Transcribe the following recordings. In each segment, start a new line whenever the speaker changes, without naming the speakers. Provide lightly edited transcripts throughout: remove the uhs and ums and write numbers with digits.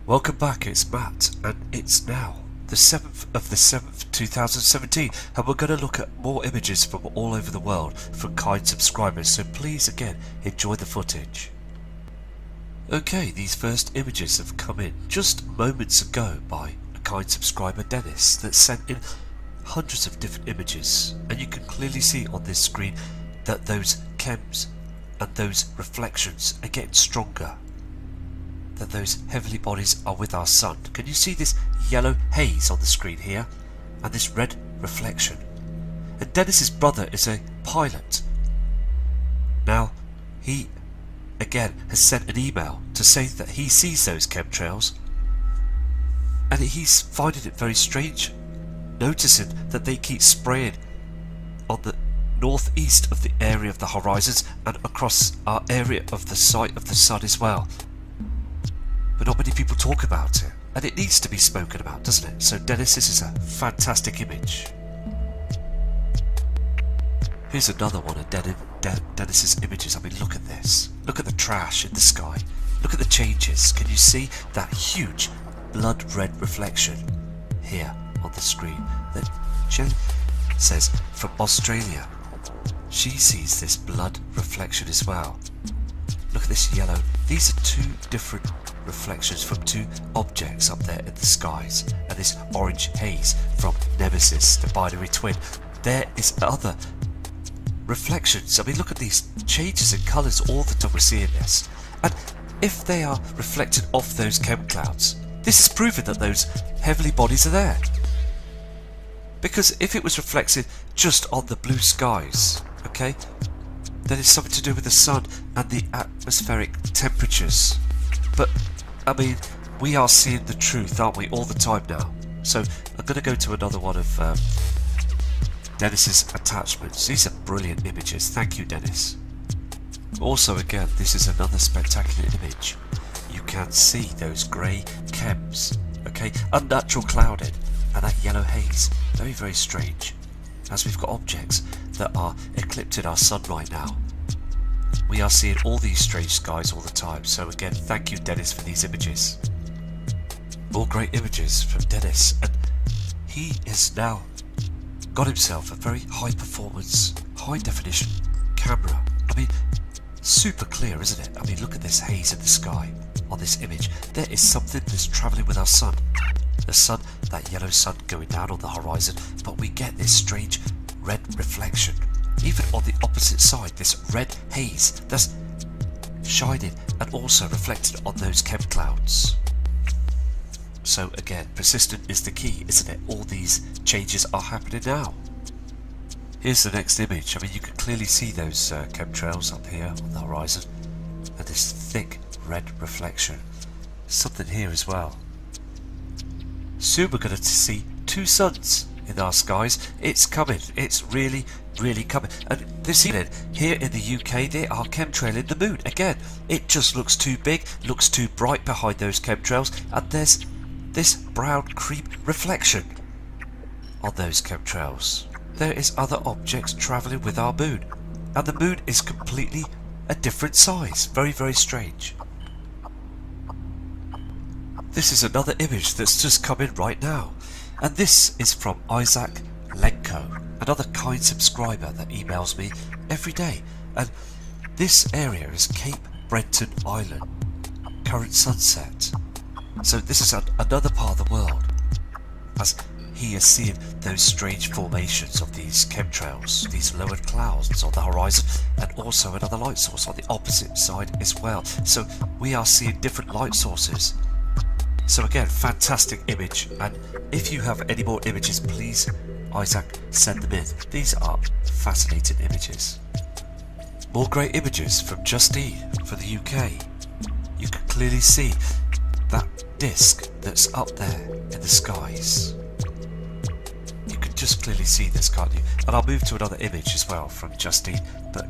Welcome back, it's Matt, and it's now the 7th of the 7th, 2017, and we're going to look at more images from all over the world from kind subscribers, so please again enjoy the footage. Okay, these first images have come in just moments ago by a kind subscriber, Dennis, that sent in hundreds of different images, and you can clearly see on this screen that those chems and those reflections are getting stronger, that those heavenly bodies are with our sun. Can you see this yellow haze on the screen here and this red reflection? And Dennis's brother is a pilot. Now he again has sent an email to say that he sees those chemtrails and he's finding it very strange, noticing that they keep spraying on the northeast of the area of the horizons and across our area of the sight of the sun as well. But not many people talk about it, and it needs to be spoken about, doesn't it? So Dennis, this is a fantastic image. Here's another one of Dennis's images. I mean, look at this. Look at the trash in the sky. Look at the changes. Can you see that huge blood red reflection here on the screen? That Jen says from Australia. She sees this blood reflection as well. Look at this yellow. These are two different reflections from two objects up there in the skies, and this orange haze from Nemesis, the binary twin. There is other reflections. I mean, look at these changes in colours all the time we're seeing this. And if they are reflected off those chem clouds, this is proving that those heavenly bodies are there. Because if it was reflected just on the blue skies, okay, then it's something to do with the sun and the atmospheric temperatures. But I mean, we are seeing the truth, aren't we, all the time now? So I'm going to go to another one of Dennis's attachments. These are brilliant images. Thank you, Dennis. Also, again, this is another spectacular image. You can see those grey chems, okay, unnatural clouding, and that yellow haze. Very, very strange, as we've got objects that are eclipsing our sun right now. We are seeing all these strange skies all the time, so again, thank you, Dennis, for these images. More great images from Dennis, and he has now got himself a very high performance, high definition camera. I mean, super clear, isn't it? I mean, look at this haze in the sky on this image. There is something that's travelling with our sun. The sun, that yellow sun going down on the horizon, but we get this strange red reflection. Even on the opposite side, this red haze that's shining and also reflected on those chem clouds. So again, persistent is the key, isn't it? All these changes are happening now. Here's the next image. I mean, you can clearly see those chemtrails up here on the horizon and this thick red reflection. Something here as well. Soon we're going to see two suns in our skies. It's coming. It's really, really coming. And this evening, here in the UK, they are chemtrailing the moon. Again, it just looks too big, looks too bright behind those chemtrails, and there's this brown cream reflection on those chemtrails. There is other objects travelling with our moon, and the moon is completely a different size. Very, very strange. This is another image that's just come in right now, and this is from Isaac Lenko, another kind subscriber that emails me every day. And this area is Cape Breton Island, current sunset. So this is another part of the world, as he is seeing those strange formations of these chemtrails, these lowered clouds on the horizon, and also another light source on the opposite side as well. So we are seeing different light sources. So again, fantastic image, and if you have any more images, please, Isaac, send them in. These are fascinating images. More great images from Justine for the UK. You can clearly see that disc that's up there in the skies. You can just clearly see this, can't you? And I'll move to another image as well from Justine, but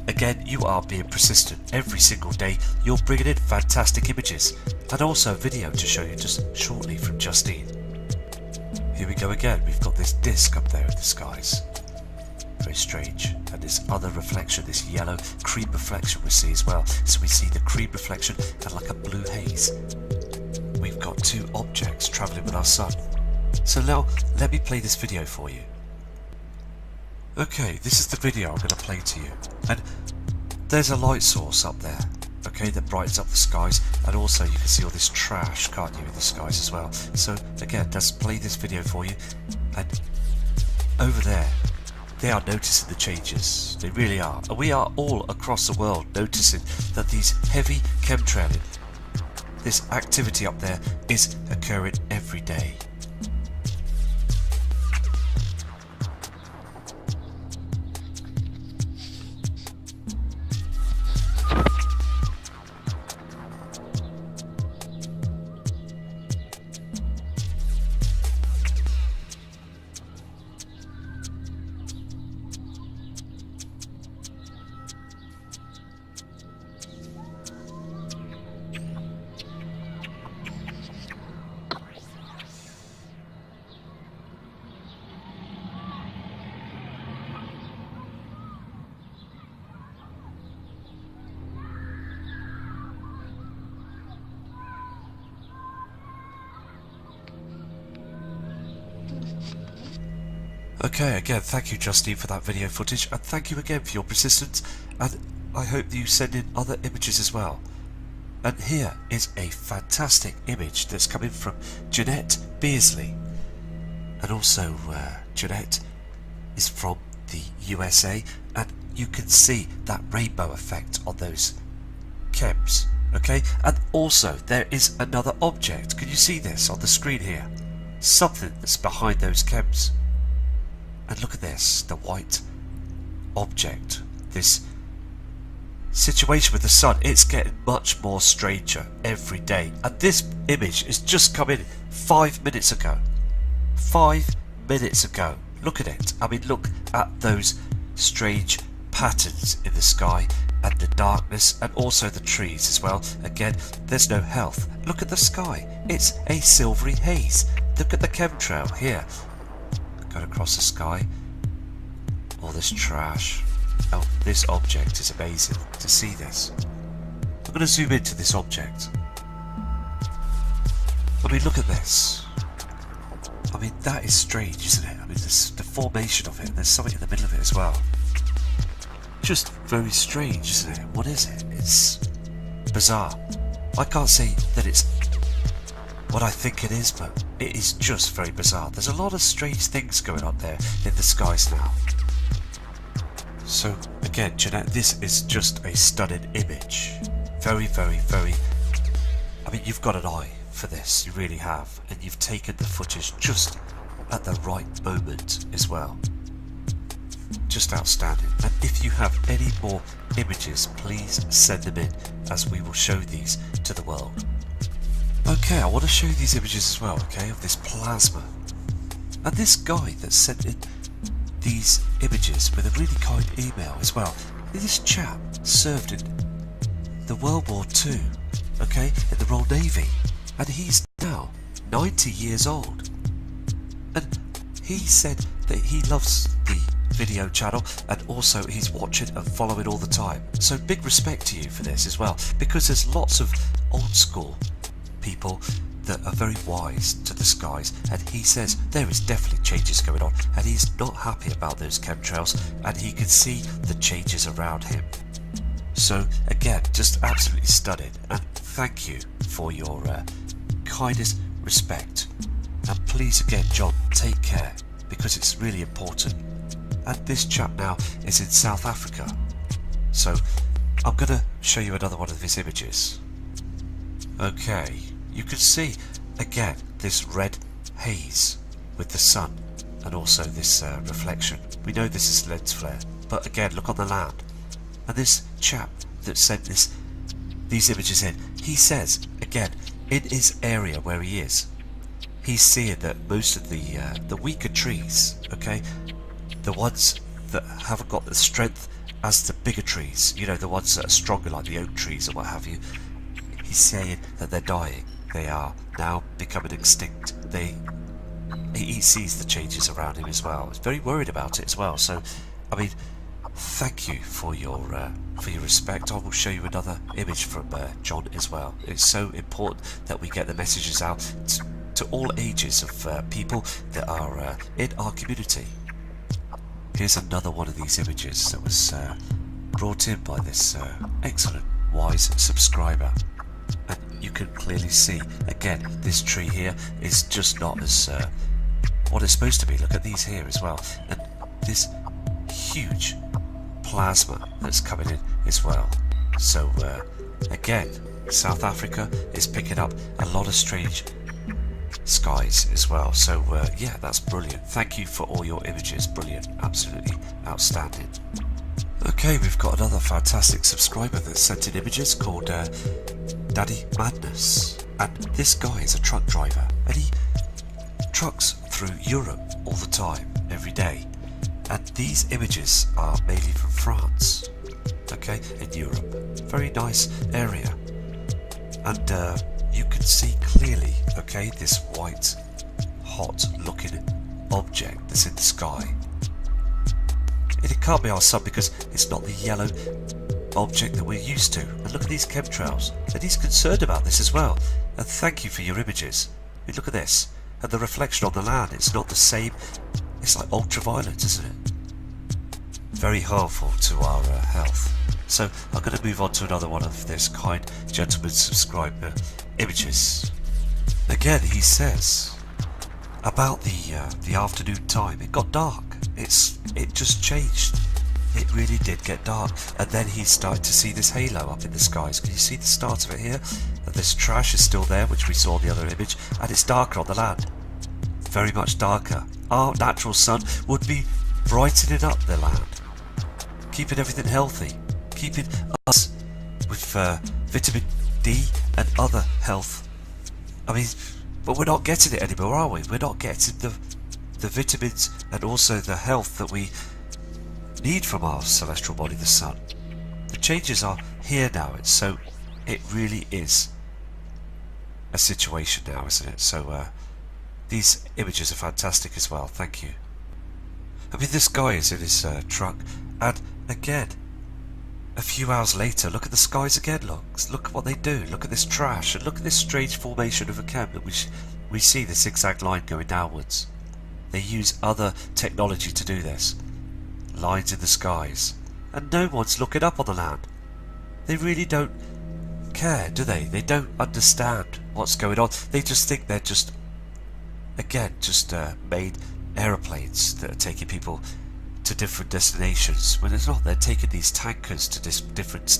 again, you are being persistent. Every single day you're bringing in fantastic images, and also a video to show you just shortly from Justine. Here we go again. We've got this disc up there in the skies. Very strange. And this other reflection, this yellow cream reflection we see as well. So we see the cream reflection and like a blue haze. We've got two objects travelling with our sun. So now, let me play this video for you. Okay, this is the video I'm going to play to you. And there's a light source up there, okay, that brightens up the skies, and also you can see all this trash, can't you, in the skies as well. So again, let's play this video for you. And over there, they are noticing the changes. They really are. And we are all across the world noticing that these heavy chemtrailing, this activity up there, is occurring every day. Okay, again, thank you Justine for that video footage, and thank you again for your persistence, and I hope that you send in other images as well. And here is a fantastic image that's coming from Jeanette Beersley, and also Jeanette is from the USA, and you can see that rainbow effect on those chems, okay? And also there is another object. Can you see this on the screen here? Something that's behind those chems. And look at this, the white object, this situation with the sun, it's getting much more stranger every day. And this image is just come in 5 minutes ago. 5 minutes ago. Look at it. I mean, look at those strange patterns in the sky and the darkness, and also the trees as well. Again, there's no health. Look at the sky. It's a silvery haze. Look at the chemtrail here. Going across the sky. All this trash. Oh, this object is amazing to see this. I'm going to zoom into this object. I mean, look at this. I mean, that is strange, isn't it? I mean, the formation of it, there's something in the middle of it as well. Just very strange, isn't it? What is it? It's bizarre. I can't say that it's what I think it is, but it is just very bizarre. There's a lot of strange things going on there in the skies now. So again, Jeanette, this is just a stunning image. Very, very, very... I mean, you've got an eye for this, you really have. And you've taken the footage just at the right moment as well. Just outstanding. And if you have any more images, please send them in, as we will show these to the world. Okay, I want to show you these images as well, okay, of this plasma. And this guy that sent in these images with a really kind email as well. This chap served in the World War II, okay, in the Royal Navy. And he's now 90 years old. And he said that he loves the video channel, and also he's watching and following all the time. So big respect to you for this as well, because there's lots of old school people that are very wise to the skies, and he says there is definitely changes going on, and he's not happy about those chemtrails, and he can see the changes around him. So again, just absolutely stunning, and thank you for your kindest respect. And please again, John, take care, because it's really important. And this chap now is in South Africa. So I'm going to show you another one of his images. Okay, you can see again this red haze with the sun, and also this reflection. We know this is lens flare, but again, look on the land. And this chap that sent these images in, he says again, in his area where he is, he's seeing that most of the weaker trees, okay, the ones that haven't got the strength as the bigger trees, you know, the ones that are stronger like the oak trees or what have you, he's saying that they're dying. They are now becoming extinct. He sees the changes around him as well. He's very worried about it as well. So, I mean, thank you for your respect. I will show you another image from John as well. It's so important that we get the messages out to all ages of people that are in our community. Here's another one of these images that was brought in by this excellent, wise subscriber. And you can clearly see, again, this tree here is just not as what it's supposed to be. Look at these here as well. And this huge plasma that's coming in as well. So again, South Africa is picking up a lot of strange skies as well. So yeah, that's brilliant. Thank you for all your images. Brilliant, absolutely outstanding. Okay, we've got another fantastic subscriber that sent in images called Daddy Madness, and this guy is a truck driver and he trucks through Europe all the time, every day. And these images are mainly from France, okay, in Europe. Very nice area. And you can see clearly, okay, this white, hot looking object that's in the sky. And it can't be our sun because it's not the yellow object that we're used to. And look at these chemtrails. And he's concerned about this as well. And thank you for your images. I mean, look at this. And the reflection on the land, it's not the same. It's like ultraviolet, isn't it? Very harmful to our health. So I'm going to move on to another one of this kind gentleman's subscriber images. Again, he says about the afternoon time. It got dark. It just changed. It really did get dark. And then he started to see this halo up in the skies. Can you see the start of it here? And this trash is still there, which we saw in the other image, and it's darker on the land. Very much darker. Our natural sun would be brightening up the land, keeping everything healthy, keeping us with vitamin D and other health. I mean, but we're not getting it anymore, are we? We're not getting the vitamins and also the health that we need from our celestial body, the sun. The changes are here now, and so it really is a situation now, isn't it? So these images are fantastic as well. Thank you. I mean, this guy is in his truck, and again, a few hours later, look at the skies again. Look at what they do. Look at this trash, and look at this strange formation of a chem that we see the zigzag line going downwards. They use other technology to do this. Lines in the skies, and no one's looking up on the land. They really don't care, do they? They don't understand what's going on. They just think they're just made aeroplanes that are taking people to different destinations, when it's not. They're taking these tankers to different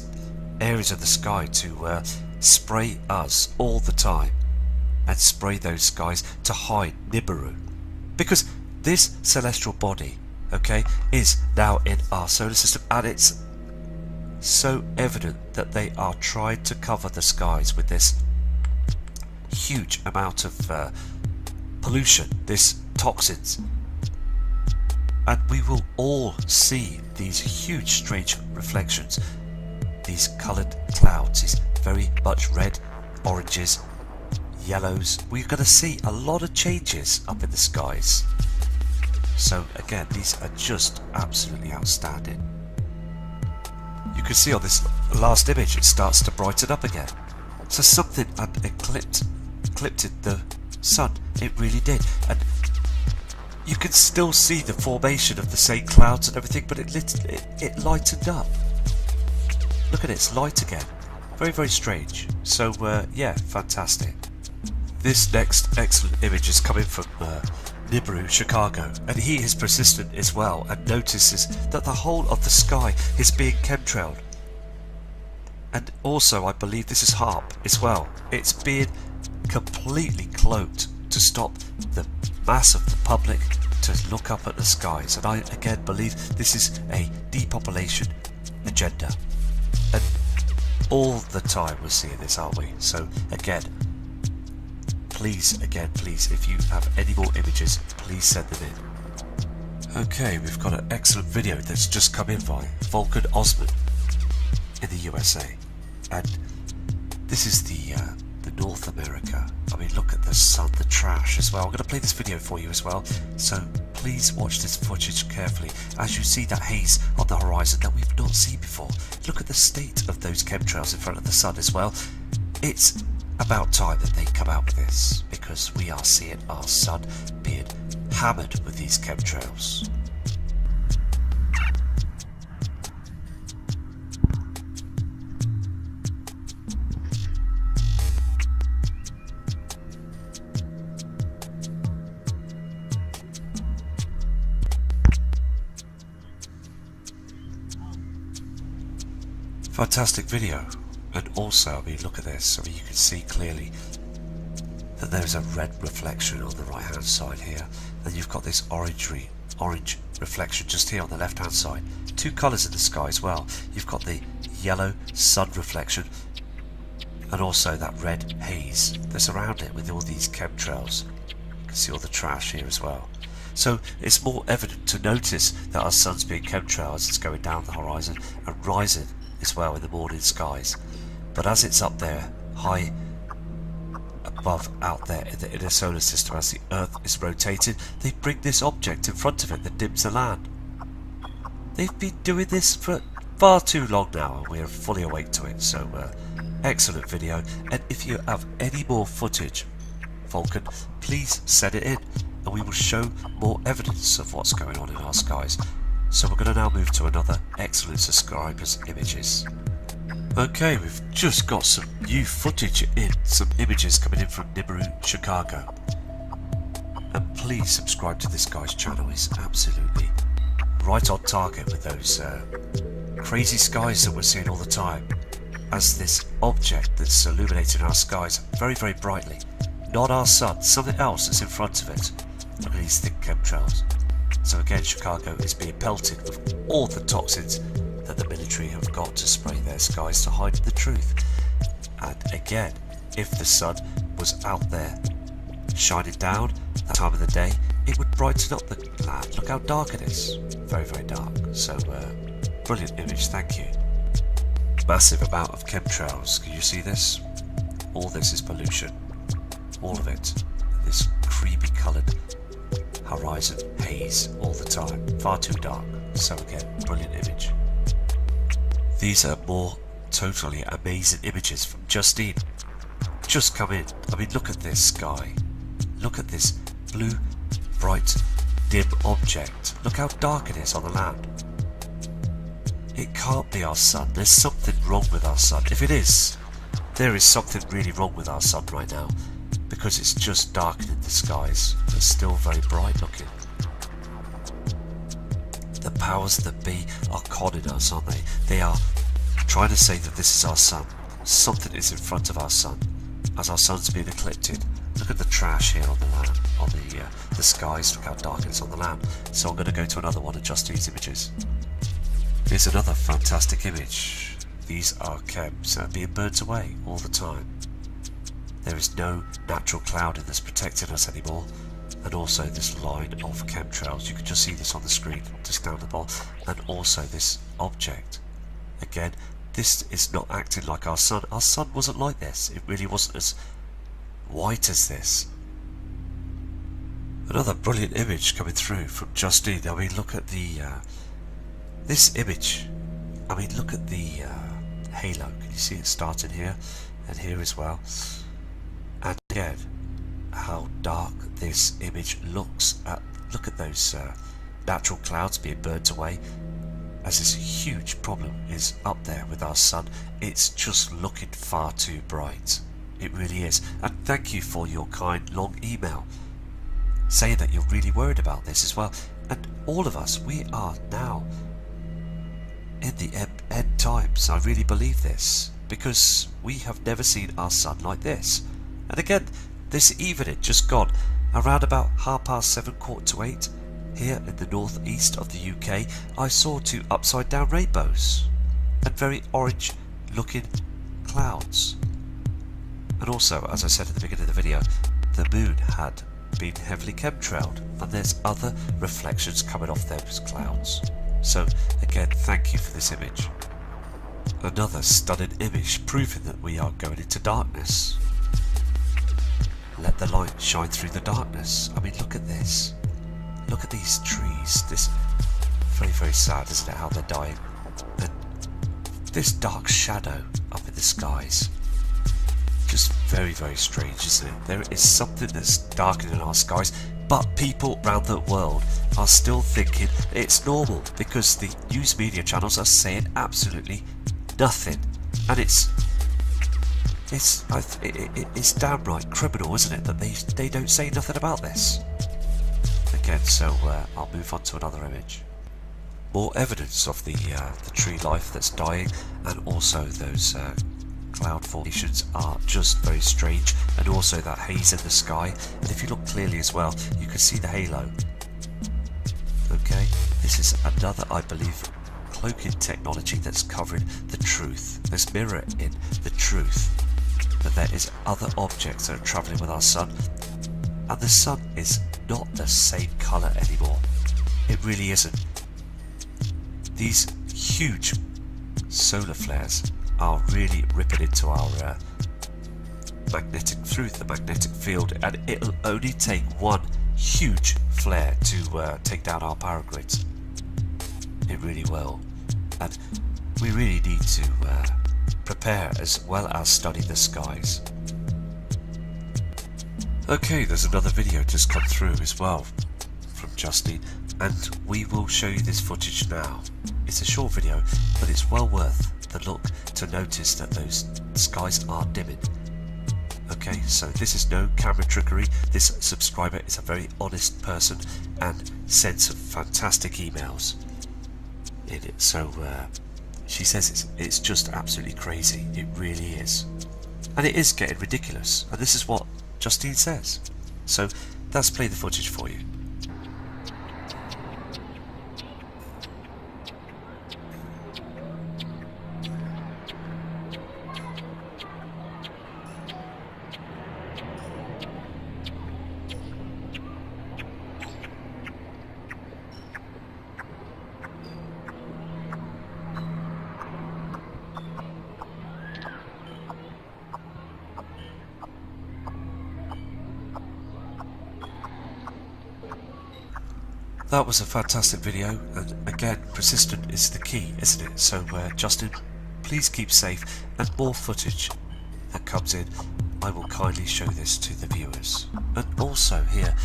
areas of the sky to spray us all the time, and spray those skies to hide Nibiru, because this celestial body, okay, is now in our solar system, and it's so evident that they are trying to cover the skies with this huge amount of pollution, this toxins, and we will all see these huge strange reflections, these coloured clouds, these very much red, oranges, yellows. We're going to see a lot of changes up in the skies. So again, these are just absolutely outstanding. You can see on this last image it starts to brighten up again. So something had eclipsed the sun. It really did. And you can still see the formation of the same clouds and everything, but it lightened up. Look at it, it's light again. Very, very strange. So yeah, fantastic. This next excellent image is coming from Nibiru, Chicago, and he is persistent as well and notices that the whole of the sky is being chemtrailed. And also, I believe this is HARP as well. It's being completely cloaked to stop the mass of the public to look up at the skies. And I again believe this is a depopulation agenda. And all the time we're seeing this, aren't we? So again, please, if you have any more images, please send them in. Okay, we've got an excellent video that's just come in by Vulcan Osman in the USA, and this is the North America. I mean, look at the sun, the trash as well. I'm going to play this video for you as well, so please watch this footage carefully as you see that haze on the horizon that we've not seen before. Look at the state of those chemtrails in front of the sun as well. It's about time that they come out with this, because we are seeing our sun being hammered with these chemtrails. Fantastic video. And also, I mean, look at this. I mean, you can see clearly that there's a red reflection on the right hand side here, and you've got this orange reflection just here on the left hand side. Two colours in the sky as well. You've got the yellow sun reflection and also that red haze that's around it with all these chemtrails. You can see all the trash here as well. So it's more evident to notice that our sun's being chemtrailed as it's going down the horizon and rising as well in the morning skies. But as it's up there, high above out there in the inner solar system, as the Earth is rotating, they bring this object in front of it that dims the land. They've been doing this for far too long now, and we're fully awake to it. So excellent video, and if you have any more footage, Vulcan, please send it in and we will show more evidence of what's going on in our skies. So we're going to now move to another excellent subscribers images. Okay, we've just got some new footage in, some images coming in from Nibiru, Chicago. And please subscribe to this guy's channel, he's absolutely right on target with those crazy skies that we're seeing all the time. As this object that's illuminating our skies very, very brightly. Not our sun, something else that's in front of it. Look at these thick chemtrails. So again, Chicago is being pelted with all the toxins that the military have got to spray their skies to hide the truth. And again, if the sun was out there shining down that time of the day, it would brighten up the land. Look how dark it is. Very, very dark. So, brilliant image, thank you. Massive amount of chemtrails. Can you see this? All this is pollution. All of it. This creamy coloured horizon haze all the time. Far too dark. So again, brilliant image. These are more totally amazing images from Justine. Just come in. I mean, look at this sky. Look at this blue, bright, dim object. Look how dark it is on the land. It can't be our sun. There's something wrong with our sun. If it is, there is something really wrong with our sun right now, because it's just darkening the skies. They're still very bright looking. The powers that be are conning us, aren't they? They are trying to say that this is our sun. Something is in front of our sun, as our sun's being eclipsed. Look at the trash here on the land, on the skies. Look how dark it is on the land. So I'm going to go to another one of Justine's images. Here's another fantastic image. These are chems that are being burnt away all the time. There is no natural clouding that's protecting us anymore. And also this line of chemtrails. You can just see this on the screen just down the bottom. And also this object. Again, this is not acting like our sun. Our sun wasn't like this. It really wasn't as white as this. Another brilliant image coming through from Justine. I mean, look at the this image. I mean, look at the halo. Can you see it starting here and here as well? And again, how dark this image looks. Look at those natural clouds being burnt away, as this huge problem is up there with our sun. It's just looking far too bright. It really is. And thank you for your kind long email saying that you're really worried about this as well. And all of us, we are now in the end times. I really believe this, because we have never seen our sun like this. And again, this evening just gone, around about 7:30, 7:45, here in the northeast of the UK, I saw two upside down rainbows and very orange looking clouds. And also, as I said at the beginning of the video, the moon had been heavily chemtrailed, and there's other reflections coming off those clouds. So again, thank you for this image. Another stunning image proving that we are going into darkness. Let the light shine through the darkness. I mean, look at this. look at these trees. This very, very sad, isn't it, how they're dying? And this dark shadow up in the skies. Just very, very strange, isn't it? There is something that's darkening our skies, but people around the world are still thinking it's normal because the news media channels are saying absolutely nothing. And it's downright criminal, isn't it, that they don't say nothing about this. Again, so I'll move on to another image. More evidence of the tree life that's dying, and also those cloud formations are just very strange, and also that haze in the sky. And if you look clearly as well, you can see the halo. Okay, this is another, I believe, cloaking technology that's covering the truth. There's mirror in the truth that there is other objects that are travelling with our sun, and the sun is not the same colour anymore. It really isn't. These huge solar flares are really ripping into our through the magnetic field, and it'll only take one huge flare to take down our power grids. It really will, and we really need to prepare as well as study the skies. Okay, there's another video just come through as well from Justine, and we will show you this footage now. It's a short video, but it's well worth the look to notice that those skies are dimming. Okay, so this is no camera trickery. This subscriber is a very honest person and sent some fantastic emails in it. So she says it's just absolutely crazy. It really is, and it is getting ridiculous. And this is what Justine says. So let's play the footage for you. That was a fantastic video, and again, persistent is the key, isn't it? So Justin, please keep safe, and more footage that comes in, I will kindly show this to the viewers. And also here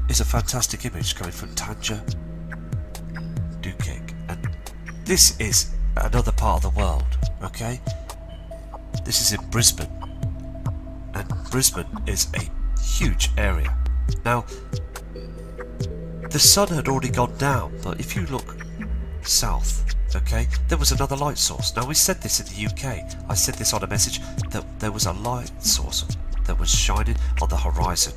is a fantastic image coming from Tanja Dukik, and this is another part of the world, okay? This is in Brisbane, and Brisbane is a huge area. Now, the sun had already gone down, but if you look south, okay, there was another light source. Now, we said this in the UK. I said this on a message that there was a light source that was shining on the horizon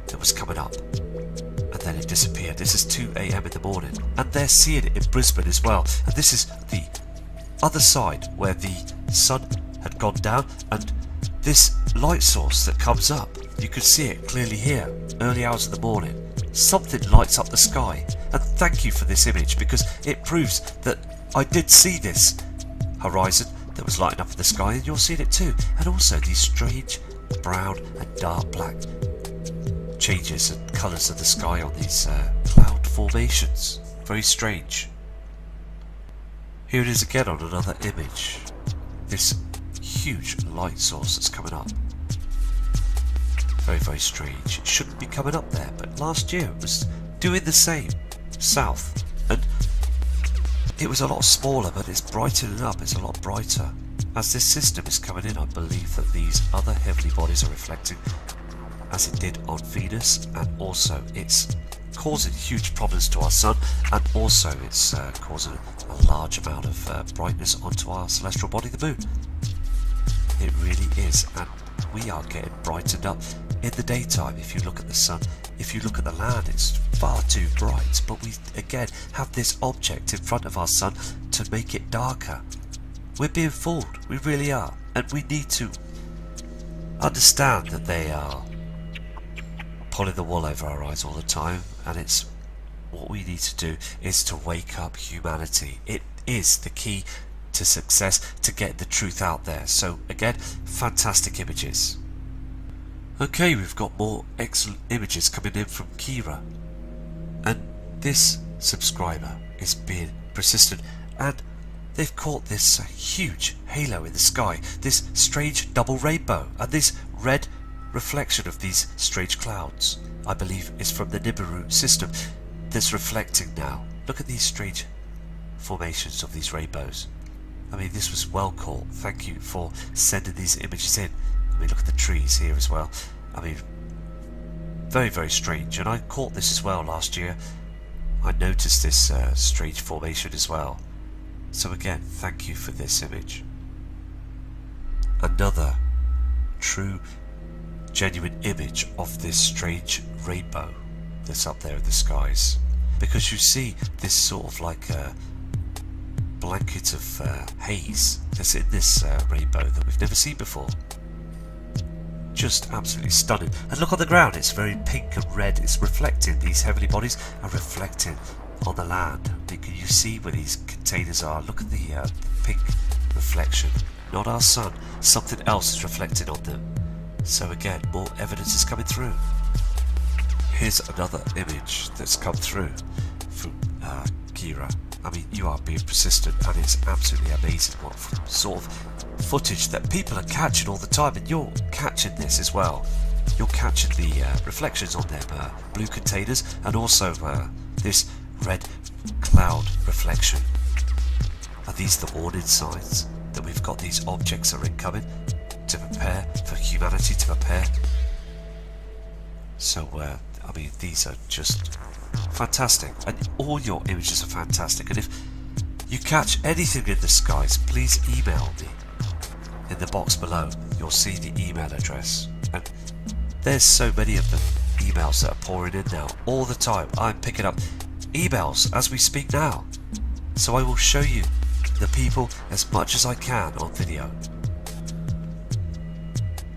that was coming up, and then it disappeared. This is 2 AM in the morning, and they're seeing it in Brisbane as well. And this is the other side where the sun had gone down, and this light source that comes up, you can see it clearly here, early hours of the morning. Something lights up the sky, and thank you for this image, because it proves that I did see this horizon that was lighting up in the sky, and you're seeing it too. And also these strange brown and dark black changes and colours of the sky on these cloud formations. Very strange. Here it is again on another image. This huge light source that's coming up. Very, very strange. It shouldn't be coming up there, but last year it was doing the same, south, and it was a lot smaller, but it's brightening up. It's a lot brighter. As this system is coming in, I believe that these other heavenly bodies are reflecting as it did on Venus, and also it's causing huge problems to our sun, and also it's causing a large amount of brightness onto our celestial body, the moon. It really is, and we are getting brightened up in the daytime. If you look at the sun, if you look at the land, it's far too bright, but we again have this object in front of our sun to make it darker. We're being fooled, we really are, and we need to understand that they are pulling the wool over our eyes all the time, and it's what we need to do is to wake up humanity. It is the key to success, to get the truth out there. So again, fantastic images. Okay, we've got more excellent images coming in from Kira, and This subscriber is being persistent, and they've caught this huge halo in the sky, this strange double rainbow, and this red reflection of these strange clouds. I believe is from the Nibiru system that's reflecting now. Look at these strange formations of these rainbows. I mean, this was well caught. Thank you for sending these images in. I mean, look at the trees here as well. I mean, very, very strange. And I caught this as well last year. I noticed this strange formation as well. So again, thank you for this image. Another true, genuine image of this strange rainbow that's up there in the skies. Because you see this sort of like a blanket of haze that's in this rainbow that we've never seen before. Just absolutely stunning. And look on the ground, it's very pink and red. It's reflecting, these heavenly bodies are reflecting on the land. Can you see where these containers are? Look at the pink reflection. Not our sun, something else is reflecting on them. So again, more evidence is coming through. Here's another image that's come through from Kira. I mean, you are being persistent, and it's absolutely amazing what sort of footage that people are catching all the time, and you're catching this as well. You're catching the reflections on them blue containers, and also this red cloud reflection. Are these the warning signs that we've got these objects are incoming to prepare for humanity to prepare? So I mean, these are just fantastic, and all your images are fantastic. And if you catch anything in the skies, please email me. In the box below, you'll see the email address, and there's so many of them, emails that are pouring in now all the time. I'm picking up emails as we speak now, so I will show you the people as much as I can on video.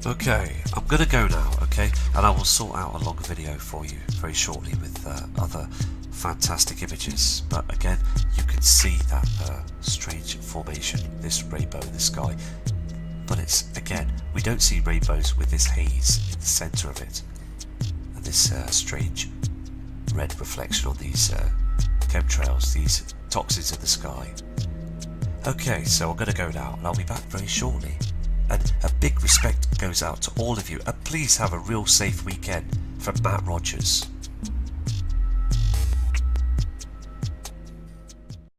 Okay, I'm gonna go now, okay, and I will sort out a longer video for you very shortly with other fantastic images. But again, you can see that strange formation, this rainbow in the sky. But it's, again, we don't see rainbows with this haze in the centre of it, and this strange red reflection on these chemtrails, these toxins in the sky. Okay, so I'm gonna go now, and I'll be back very shortly. And a big respect goes out to all of you, and please have a real safe weekend. From Matt Rogers.